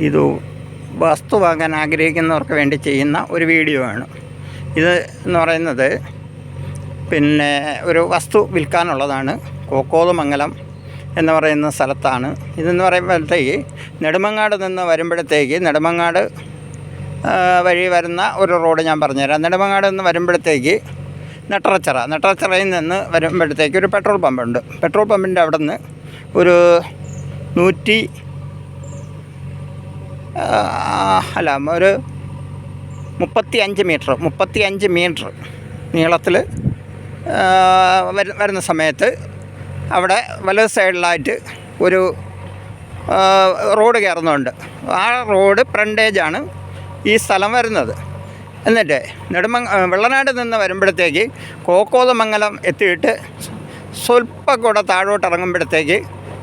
ഇത് വസ്തു വാങ്ങാൻ ആഗ്രഹിക്കുന്നവർക്ക് വേണ്ടി ചെയ്യുന്ന ഒരു വീഡിയോ ആണ് ഇത് എന്ന് പറയുന്നത്. പിന്നെ ഒരു വസ്തു വിൽക്കാനുള്ളതാണ്. കോക്കോതുമംഗലം എന്ന് പറയുന്ന സ്ഥലത്താണ്. ഇതെന്ന് പറയുമ്പോഴത്തേക്ക് നെടുമങ്ങാട് നിന്ന് വരുമ്പോഴത്തേക്ക് നെടുമങ്ങാട് വഴി വരുന്ന ഒരു റോഡ് ഞാൻ പറഞ്ഞുതരാം. നെടുമങ്ങാട് നിന്ന് വരുമ്പോഴത്തേക്ക് നെട്ടറച്ചിറയിൽ നിന്ന് വരുമ്പോഴത്തേക്ക് ഒരു പെട്രോൾ പമ്പുണ്ട്. പെട്രോൾ പമ്പിൻ്റെ അവിടെ നിന്ന് ഒരു 35 മീറ്റർ നീളത്തിൽ വരുന്ന സമയത്ത് അവിടെ വലത് സൈഡിലായിട്ട് ഒരു റോഡ് കയറുന്നുണ്ട്. ആ റോഡ് ഫ്രണ്ടേജാണ് ഈ സ്ഥലം വരുന്നത്. എന്നിട്ട് വെള്ളനാട് നിന്ന് വരുമ്പോഴത്തേക്ക് കോക്കോതുമംഗലം എത്തിയിട്ട് സ്വല്പം കൂടെ താഴോട്ട് ഇറങ്ങുമ്പോഴത്തേക്ക്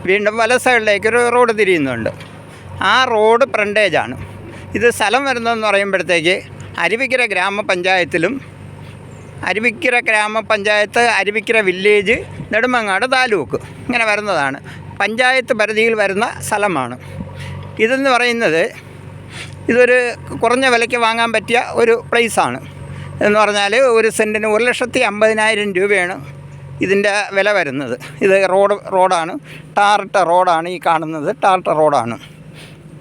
വീണ്ടും വലത് സൈഡിലേക്കൊരു റോഡ് തിരിയുന്നുണ്ട്. ആ റോഡ് ഫ്രണ്ടേജാണ്. ഇത് സ്ഥലം വരുന്നതെന്ന് പറയുമ്പോഴത്തേക്ക് അരുവിക്കര ഗ്രാമപഞ്ചായത്തിലും അരുവിക്കര വില്ലേജ്, നെടുമങ്ങാട് താലൂക്ക് ഇങ്ങനെ വരുന്നതാണ്. പഞ്ചായത്ത് പരിധിയിൽ വരുന്ന സ്ഥലമാണ്. ഇതെന്ന് പറയുന്നത് ഇതൊരു കുറഞ്ഞ വിലയ്ക്ക് വാങ്ങാൻ പറ്റിയ ഒരു പ്ലേസാണ്. എന്ന് പറഞ്ഞാൽ ഒരു സെൻറ്റിന് 1,50,000 രൂപയാണ് ഇതിൻ്റെ വില വരുന്നത്. ഇത് റോഡാണ്, ടാറിട്ട റോഡാണ്. ഈ കാണുന്നത് ടാറിട്ട റോഡാണ്.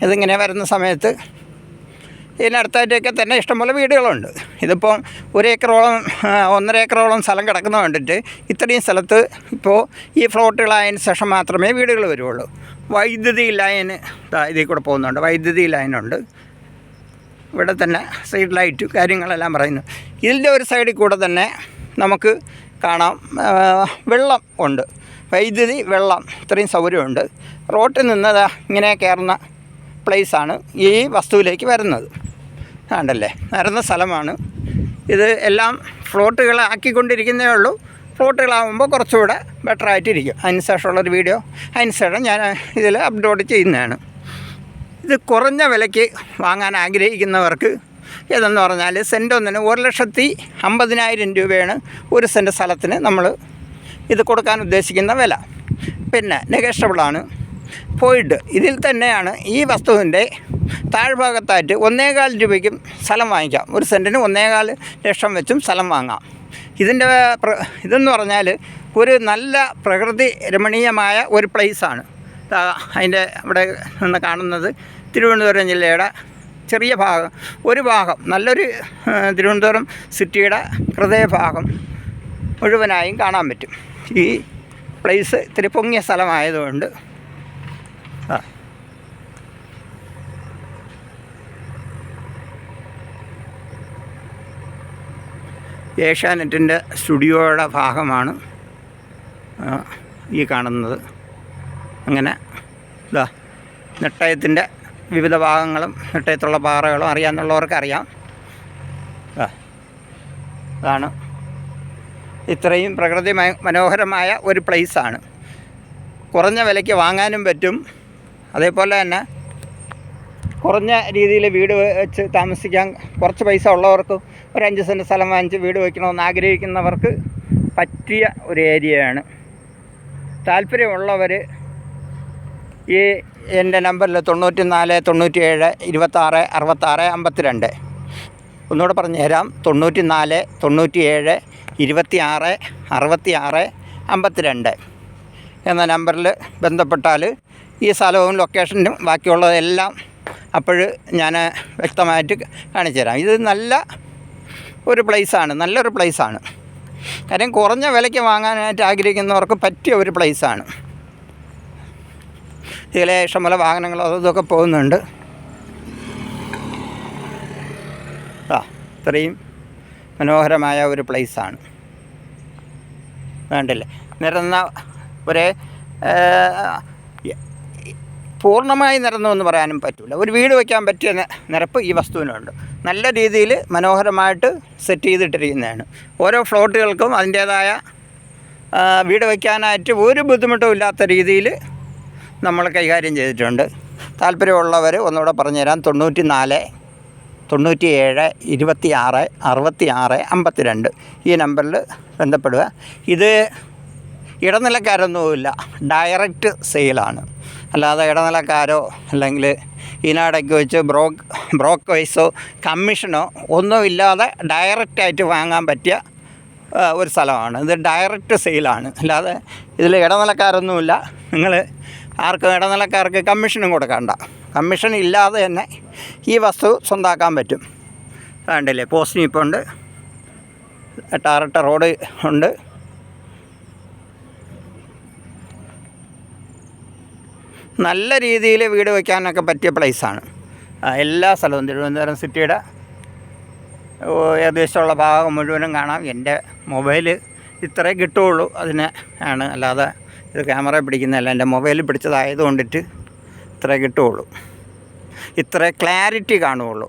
ഇതിങ്ങനെ വരുന്ന സമയത്ത് ഇതിനടുത്തായിട്ടൊക്കെ തന്നെ ഇഷ്ടംപോലെ വീടുകളുണ്ട്. ഇതിപ്പം 1 ഏക്കറോളം 1.5 ഏക്കറോളം സ്ഥലം കിടക്കുന്ന കണ്ടിട്ട് ഇത്രയും സ്ഥലത്ത് ഇപ്പോൾ ഈ ഫ്ലോട്ടുകളായതിന് ശേഷം മാത്രമേ വീടുകൾ വരുള്ളൂ. വൈദ്യുതി ലൈന് ഇതിൽ കൂടെ പോകുന്നുണ്ട്. വൈദ്യുതി ലൈനുണ്ട്. ഇവിടെ തന്നെ സ്ട്രീറ്റ് ലൈറ്റ് കാര്യങ്ങളെല്ലാം പറയുന്നു. ഇതിൻ്റെ ഒരു സൈഡിൽ കൂടെ തന്നെ നമുക്ക് കാണാം വെള്ളം ഉണ്ട്. വൈദ്യുതി, വെള്ളം, ഇത്രയും സൗകര്യമുണ്ട്. റോട്ടിൽ നിന്ന് ഇങ്ങനെ കയറുന്ന പ്ലേസാണ് ഈ വസ്തുവിലേക്ക് വരുന്നത്. കണ്ടല്ലേ, നിരന്ന സ്ഥലമാണ്. ഇത് എല്ലാം ഫ്ലോട്ടുകളാക്കിക്കൊണ്ടിരിക്കുന്നേ ഉള്ളൂ. ഫ്ലോട്ടുകളാകുമ്പോൾ കുറച്ചുകൂടെ ബെറ്ററായിട്ടിരിക്കും. അതിന് ശേഷമുള്ളൊരു വീഡിയോ അതിന് ശേഷം ഞാൻ ഇതിൽ അപ്ലോഡ് ചെയ്യുന്നതാണ്. ഇത് കുറഞ്ഞ വിലയ്ക്ക് വാങ്ങാൻ ആഗ്രഹിക്കുന്നവർക്ക് ഏതെന്ന് പറഞ്ഞാൽ സെൻറ്റ് ഒന്നിന് 1,50,000 രൂപയാണ് ഒരു സെൻറ്റ് സ്ഥലത്തിന് നമ്മൾ ഇത് കൊടുക്കാൻ ഉദ്ദേശിക്കുന്ന വില. പിന്നെ നെഗോഷ്യബിളാണ്. പോയിട്ട് ഇതിൽ തന്നെയാണ് ഈ വസ്തുവിൻ്റെ താഴ്ഭാഗത്തായിട്ട് 1,4 രൂപയ്ക്കും സ്ഥലം വാങ്ങിക്കാം. ഒരു സെൻറ്റിന് 1,4 ലക്ഷം വെച്ചും സ്ഥലം വാങ്ങാം. ഇതെന്ന് പറഞ്ഞാൽ ഒരു നല്ല പ്രകൃതി രമണീയമായ ഒരു പ്ലേസാണ്. അതിൻ്റെ അവിടെ നിന്ന് കാണുന്നത് തിരുവനന്തപുരം ജില്ലയുടെ ചെറിയ ഒരു ഭാഗം, നല്ലൊരു തിരുവനന്തപുരം സിറ്റിയുടെ ഹൃദയഭാഗം മുഴുവനായും കാണാൻ പറ്റും. ഈ പ്ലേസ് ഇത്തിരി പൊങ്ങിയ സ്ഥലമായതുകൊണ്ട് ഏഷ്യാനെറ്റിൻ്റെ സ്റ്റുഡിയോയുടെ ഭാഗമാണ് ഈ കാണുന്നത്. അങ്ങനെ നെട്ടയത്തിൻ്റെ വിവിധ ഭാഗങ്ങളും നെട്ടയത്തുള്ള പാറകളും അറിയാമെന്നുള്ളവർക്ക് അറിയാം. അതാണ് ഇത്രയും പ്രകൃതി മനോഹരമായ ഒരു പ്ലേസാണ്. കുറഞ്ഞ വിലയ്ക്ക് വാങ്ങാനും പറ്റും. അതേപോലെ തന്നെ കുറഞ്ഞ രീതിയിൽ വീട് വെച്ച് താമസിക്കാൻ കുറച്ച് പൈസ ഉള്ളവർക്ക് ഒരു 5 സെൻറ്റ് സ്ഥലം വാങ്ങിച്ച് വീട് വയ്ക്കണമെന്ന് ആഗ്രഹിക്കുന്നവർക്ക് പറ്റിയ ഒരു ഏരിയയാണ്. താല്പര്യമുള്ളവർ ഈ എൻ്റെ നമ്പറിൽ 94 97 26 66 52 ഒന്നുകൂടെ പറഞ്ഞു തരാം. 94 97 26 66 52 എന്ന നമ്പറിൽ ബന്ധപ്പെട്ടാൽ ഈ സ്ഥലവും ലൊക്കേഷനും ബാക്കിയുള്ളതെല്ലാം അപ്പോൾ ഞാൻ വ്യക്തമായിട്ട് കാണിച്ചു തരാം. ഇത് നല്ല ഒരു പ്ലേസാണ്, നല്ലൊരു പ്ലേസാണ്. കാര്യം കുറഞ്ഞ വിലയ്ക്ക് വാങ്ങാനായിട്ട് ആഗ്രഹിക്കുന്നവർക്ക് പറ്റിയ ഒരു പ്ലേസാണ്. ഇതിലെ ഇഷ്ടംപോലെ വാഹനങ്ങളും അതൊക്കെ പോകുന്നുണ്ട്. ഇത്രയും മനോഹരമായ ഒരു പ്ലേസാണ്. വേണ്ടില്ലേ, നിരന്ന ഒരു പൂർണ്ണമായി നിരന്നതെന്ന് പറയാനും പറ്റില്ല. ഒരു വീട് വയ്ക്കാൻ പറ്റിയ നിരപ്പ് ഈ വസ്തുവിനുണ്ട്. നല്ല രീതിയിൽ മനോഹരമായിട്ട് സെറ്റ് ചെയ്തിട്ടിരിക്കുന്നതാണ്. ഓരോ ഫ്ലോട്ടുകൾക്കും അതിൻ്റേതായ വീട് വയ്ക്കാനായിട്ട് ഒരു ബുദ്ധിമുട്ടും ഇല്ലാത്ത രീതിയിൽ നമ്മൾ കൈകാര്യം ചെയ്തിട്ടുണ്ട്. താല്പര്യമുള്ളവർ ഒന്നുകൂടെ പറഞ്ഞുതരാം. 94 97 26 66 52 ഈ നമ്പറിൽ ബന്ധപ്പെടുക. ഇത് ഇടനിലക്കാരൊന്നുമില്ല, ഡയറക്റ്റ് സെയിലാണ്. അല്ലാതെ ഇടനിലക്കാരോ അല്ലെങ്കിൽ ഇതിനിടയ്ക്ക് വെച്ച് ബ്രോക്കേഴ്സോ കമ്മീഷനോ ഒന്നുമില്ലാതെ ഡയറക്റ്റായിട്ട് വാങ്ങാൻ പറ്റിയ ഒരു സ്ഥലമാണ്. ഇത് ഡയറക്റ്റ് സെയിലാണ്, അല്ലാതെ ഇതിൽ ഇടനിലക്കാരൊന്നുമില്ല. നിങ്ങൾ ആർക്കും ഇടനിലക്കാർക്ക് കമ്മീഷനും കൊടുക്കണ്ട. കമ്മീഷൻ ഇല്ലാതെ തന്നെ ഈ വസ്തു സ്വന്തമാക്കാൻ പറ്റും. കണ്ടില്ലേ, പോസ്റ്റിംഗ് ഇപ്പോൾ ഉണ്ട്, ടാറിട്ട റോഡ് ഉണ്ട്. നല്ല രീതിയിൽ വീട് വയ്ക്കാനൊക്കെ പറ്റിയ പ്ലേസാണ്. എല്ലാ സ്ഥലവും തിരുവനന്തപുരം സിറ്റിയുടെ ഏകദേശമുള്ള ഭാഗം മുഴുവനും കാണാം. എൻ്റെ മൊബൈൽ ഇത്രേ കിട്ടുകയുള്ളൂ, അതിന് ആണ്. അല്ലാതെ ഇത് ക്യാമറ പിടിക്കുന്നതല്ല, എൻ്റെ മൊബൈൽ പിടിച്ചതായത് കൊണ്ടിട്ട് ഇത്രേ കിട്ടുകയുള്ളൂ, ഇത്രേ ക്ലാരിറ്റി കാണുകയുള്ളൂ.